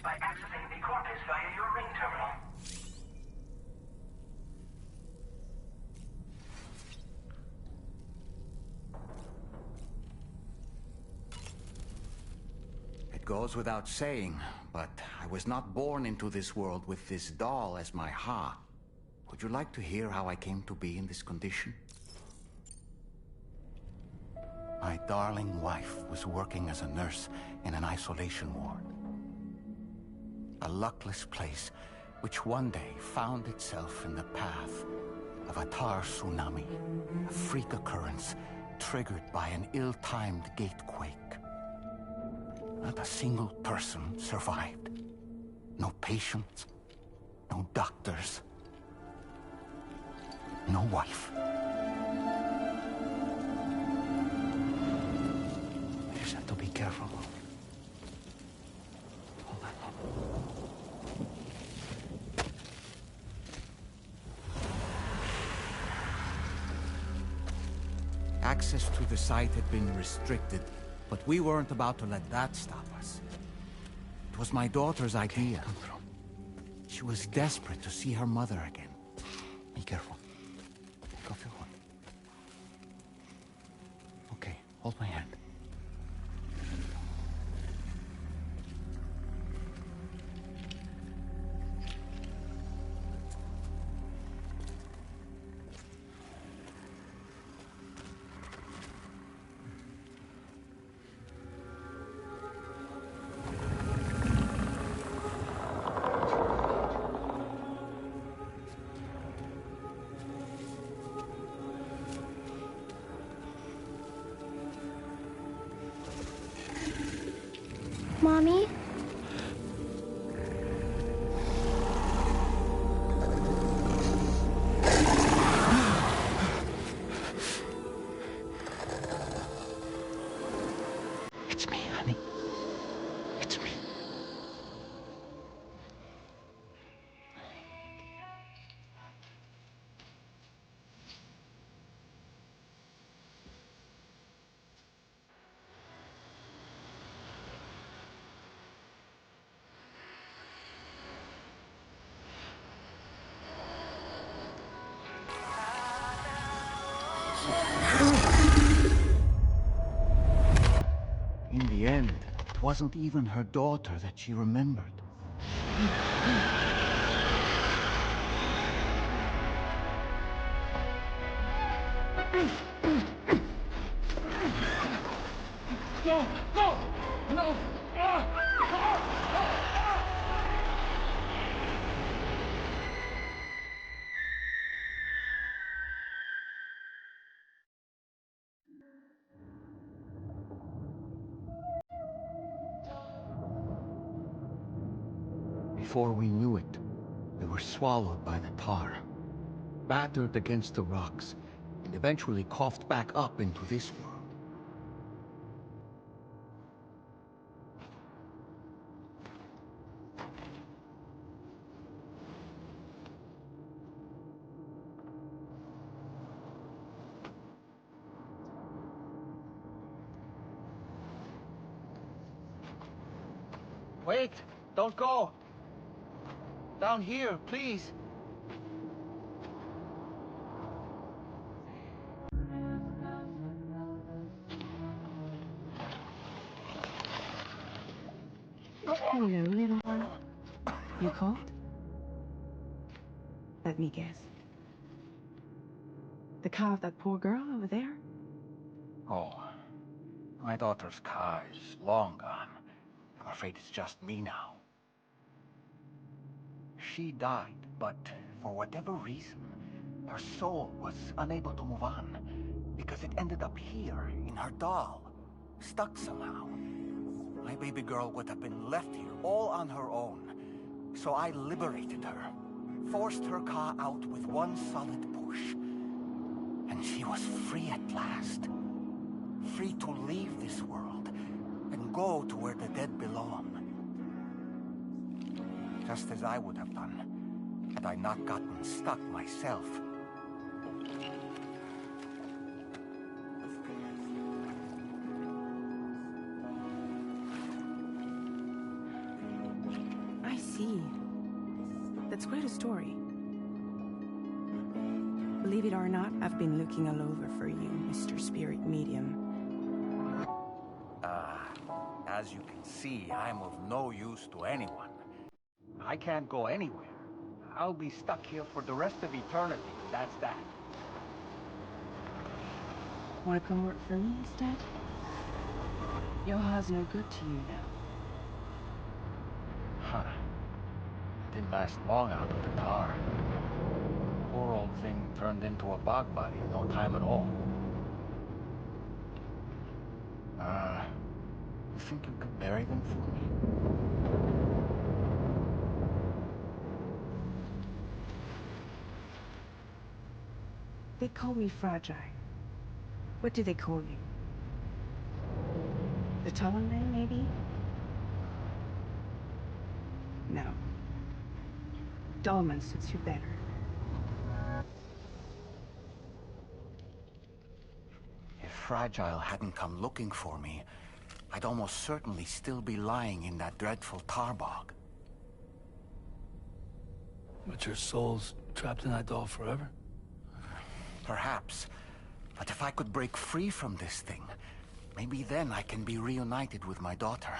by accessing the cortex via your ring terminal. It goes without saying, but I was not born into this world with this doll as my ha. Would you like to hear how I came to be in this condition? My darling wife was working as a nurse in an isolation ward. A luckless place which one day found itself in the path of a tar tsunami, a freak occurrence triggered by an ill-timed gatequake. Not a single person survived. No patients, no doctors, no wife. I just have to be careful. Hold on. Access to the site had been restricted, but we weren't about to let that stop us. It was my daughter's idea. Come through. She was desperate to see her mother again. Be careful. Take off your horn. Okay, hold my hand. Mommy? It's me, honey. It's me. In the end, it wasn't even her daughter that she remembered. No! No! No! Before we knew it, we were swallowed by the tar, battered against the rocks, and eventually coughed back up into this world. Wait! Don't go! Down here, please! Hello, little one. You cold? Let me guess. The car of that poor girl over there? Oh, my daughter's car is long gone. I'm afraid it's just me now. She died, but for whatever reason, her soul was unable to move on, because it ended up here, in her doll, stuck somehow. My baby girl would have been left here all on her own, so I liberated her, forced her car out with one solid push, and she was free at last. Free to leave this world and go to where the dead belong. Just as I would have done, had I not gotten stuck myself. see. That's quite a story. Believe it or not, I've been looking all over for you, Mr. Spirit Medium. As you can see, I'm of no use to anyone. I can't go anywhere. I'll be stuck here for the rest of eternity, that's that. Wanna come work for me instead? Yoha's no good to you now. Huh. Didn't last long out of the tar. Poor old thing turned into a bog body in no time at all. You think you could bury them for me? They call me fragile. What do they call you? The taller man, maybe? No. Dolman suits you better. If Fragile hadn't come looking for me, I'd almost certainly still be lying in that dreadful tar bog. But your soul's trapped in that doll forever? Perhaps. But if I could break free from this thing, maybe then I can be reunited with my daughter.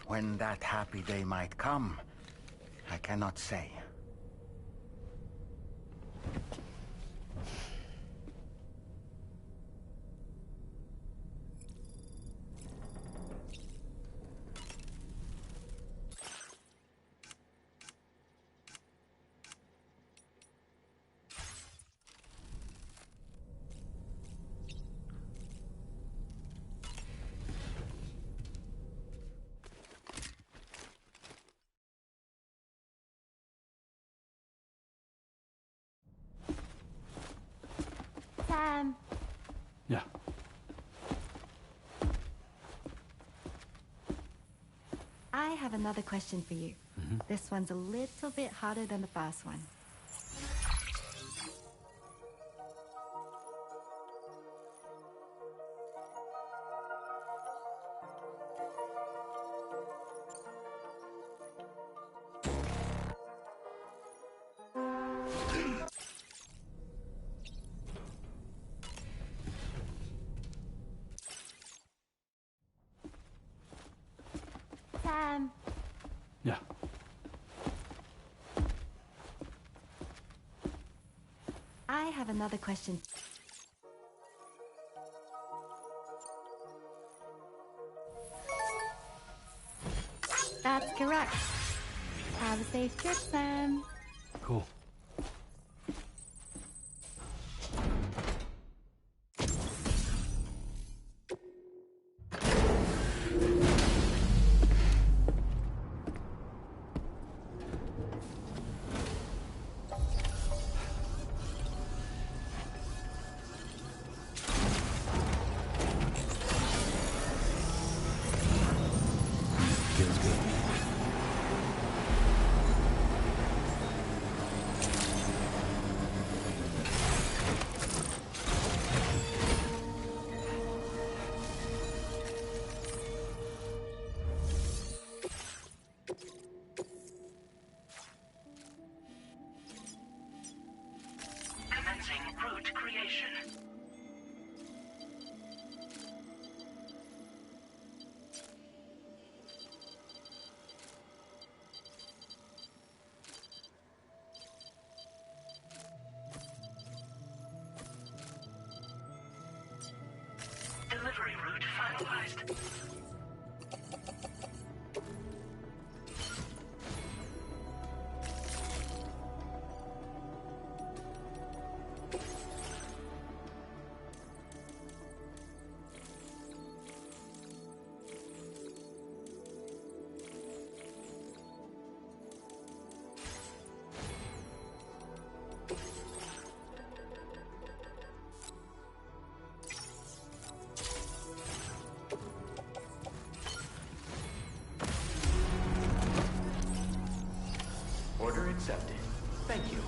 When that happy day might come, I cannot say. Sam. Yeah. I have another question for you. This one's a little bit harder than the first one. Sam. Yeah. I have another question. That's correct. Have a safe trip, Sam. Cool. Feels good. Commencing route creation. Delivery route finalized. Order accepted. Thank you.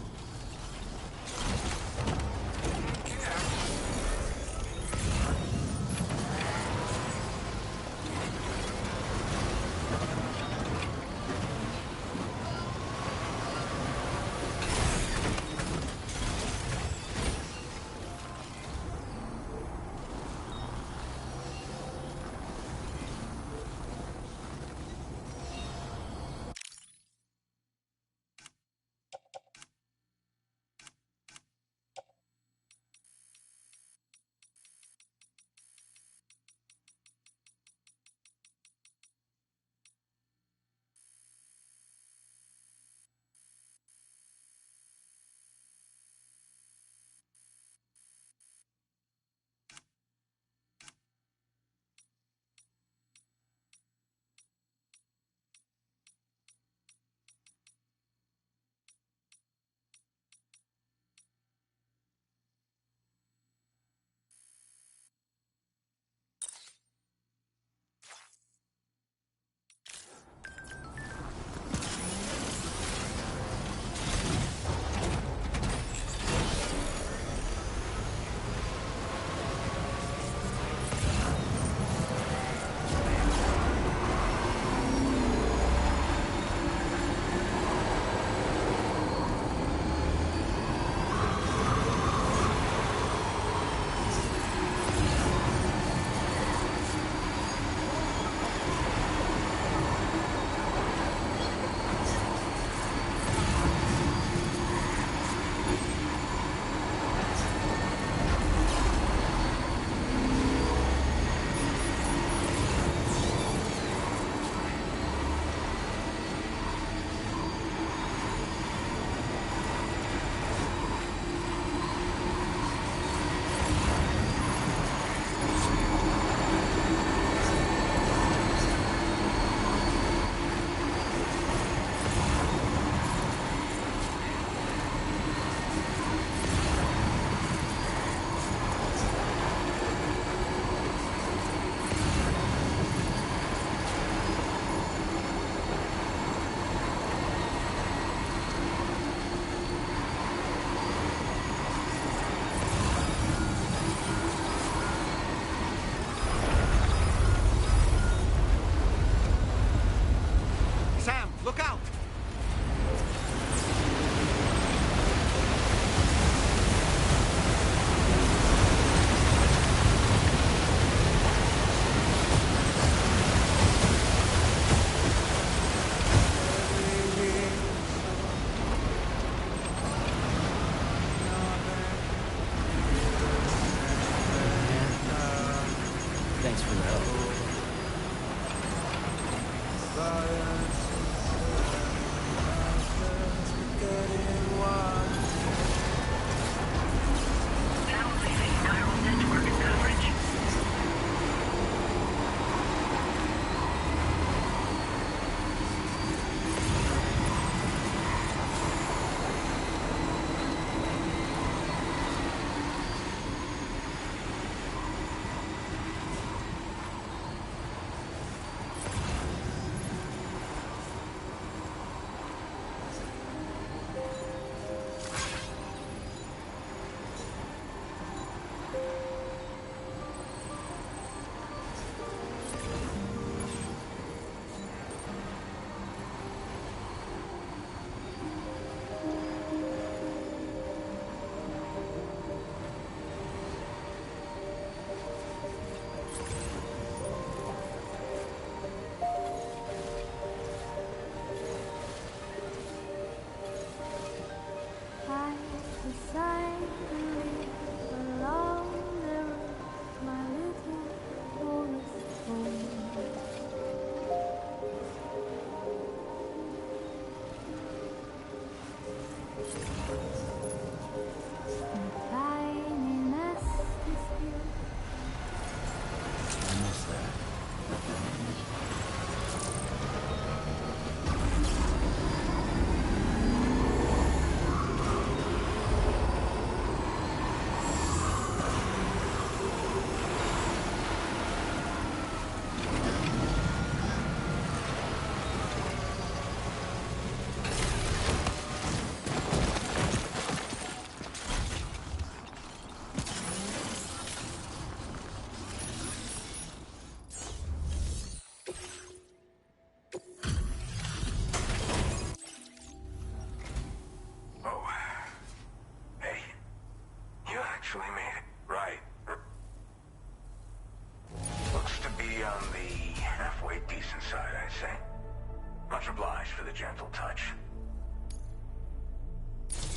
Much obliged for the gentle touch.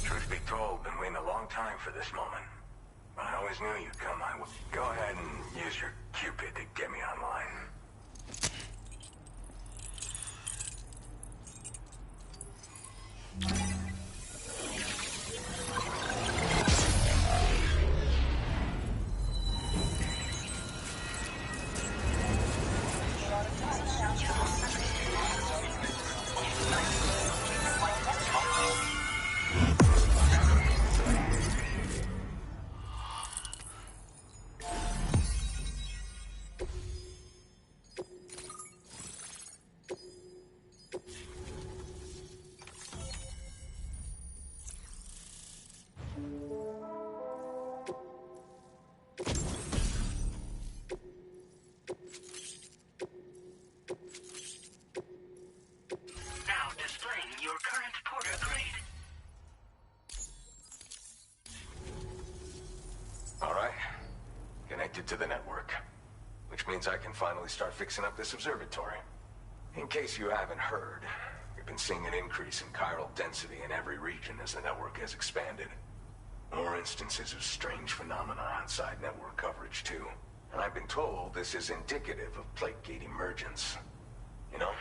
Truth be told, been waiting a long time for this moment. But I always knew you'd come my way. Go ahead and use your Cupid to get me online. Now displaying your current porter grade. All right. Connected to the network. Which means I can finally start fixing up this observatory. In case you haven't heard, we've been seeing an increase in chiral density in every region as the network has expanded. More instances of strange phenomena outside network coverage, too. And I've been told this is indicative of plate gate emergence. You know,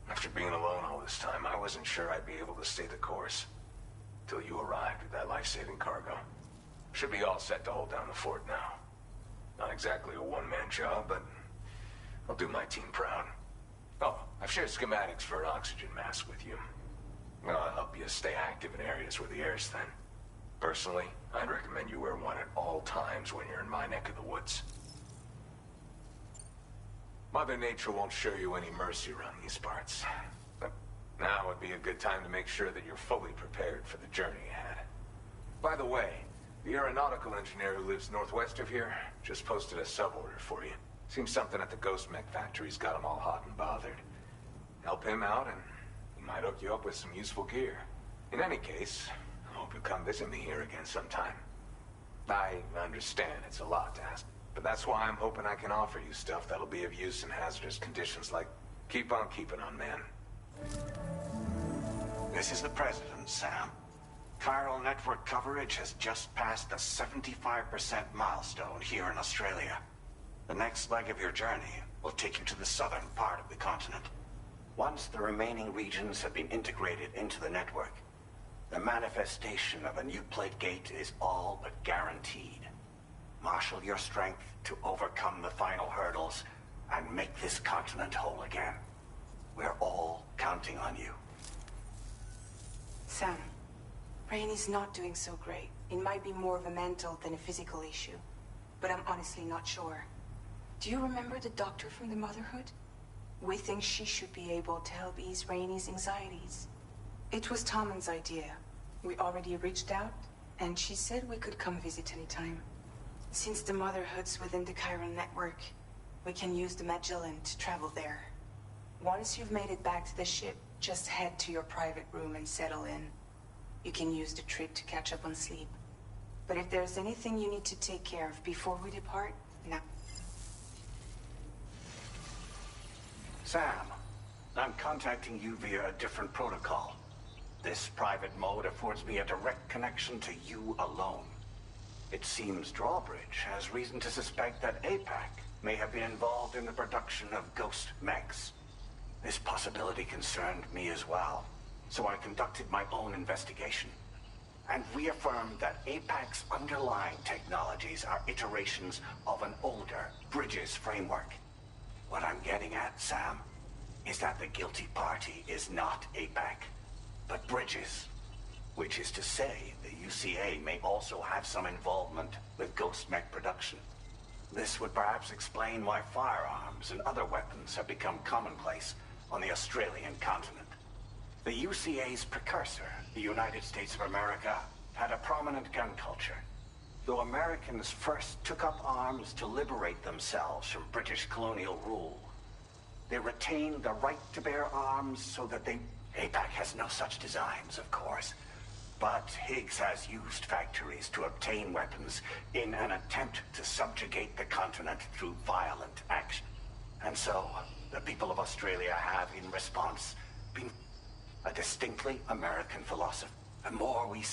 after being alone all this time, I wasn't sure I'd be able to stay the course. Till you arrived with that life-saving cargo. Should be all set to hold down the fort now. Not exactly a one-man job, but I'll do my team proud. Oh, I've shared schematics for an oxygen mask with you. I'll help you stay active in areas where the air's thin. Personally, I'd recommend you wear one at all times when you're in my neck of the woods. Mother Nature won't show you any mercy around these parts. But now would be a good time to make sure that you're fully prepared for the journey ahead. By the way, the aeronautical engineer who lives northwest of here just posted a sub-order for you. Seems something at the Ghost Mech factory's got him all hot and bothered. Help him out and he might hook you up with some useful gear. In any case, I hope you'll come visit me here again sometime. I understand it's a lot to ask, but that's why I'm hoping I can offer you stuff that'll be of use in hazardous conditions like keep on keeping on, man. This is the President, Sam. Chiral network coverage has just passed the 75% milestone here in Australia. The next leg of your journey will take you to the southern part of the continent. Once the remaining regions have been integrated into the network, the manifestation of a new plate gate is all but guaranteed. Marshal your strength to overcome the final hurdles and make this continent whole again. We're all counting on you. Sam, Rainy's not doing so great. It might be more of a mental than a physical issue, but I'm honestly not sure. Do you remember the doctor from the Motherhood? We think she should be able to help ease Rainy's anxieties. It was Tommen's idea. We already reached out, and she said we could come visit anytime. Since the Motherhood's within the Chiron network, we can use the Magellan to travel there. Once you've made it back to the ship, just head to your private room and settle in. You can use the trip to catch up on sleep. But if there's anything you need to take care of before we depart, now. Sam, I'm contacting you via a different protocol. This private mode affords me a direct connection to you alone. It seems Drawbridge has reason to suspect that APAC may have been involved in the production of ghost mechs. This possibility concerned me as well, so I conducted my own investigation and reaffirmed that APAC's underlying technologies are iterations of an older Bridges framework. What I'm getting at, Sam, is that the guilty party is not APAC, but Bridges. Which is to say, the UCA may also have some involvement with ghost mech production. This would perhaps explain why firearms and other weapons have become commonplace on the Australian continent. The UCA's precursor, the United States of America, had a prominent gun culture. Though Americans first took up arms to liberate themselves from British colonial rule, they retained the right to bear arms so that they... APAC has no such designs, of course. But Higgs has used factories to obtain weapons in an attempt to subjugate the continent through violent action. And so, the people of Australia have, in response, been a distinctly American philosophy. The more we